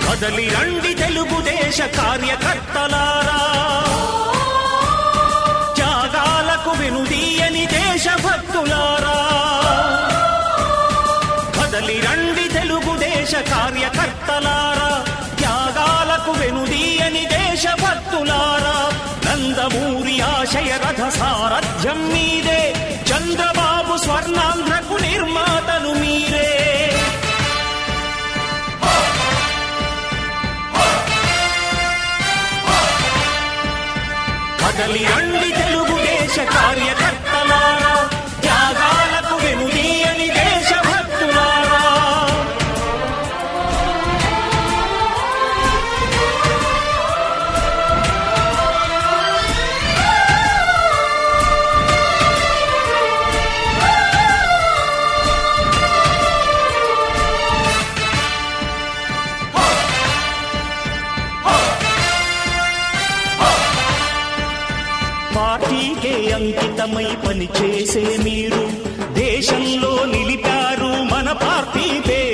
కదలి రండి తెలుగుదేశ కార్యకర్తలారా, త్యాగాలకు వెనుదీయని దేశభక్తులారా. కదలి రండి తెలుగుదేశ కార్యకర్తలారా, త్యాగాలకు వెనుదీయని దేశభక్తులారా. నందమూరి ఆశయ రథ సారథ్యం మీదే, చంద్రబాబు స్వర్ణాంధ్రకు నిర్మాతను మీరే. కదలి రండి తెలుగుదేశ కార్యకర్తలారా, త్యాగాలకు వెనుదీయని దేశభక్తులారా. పార్టీకే అంకితమై పనిచేసే మీరు దేశంలో నిలిపారు మన పార్టీ పేరు.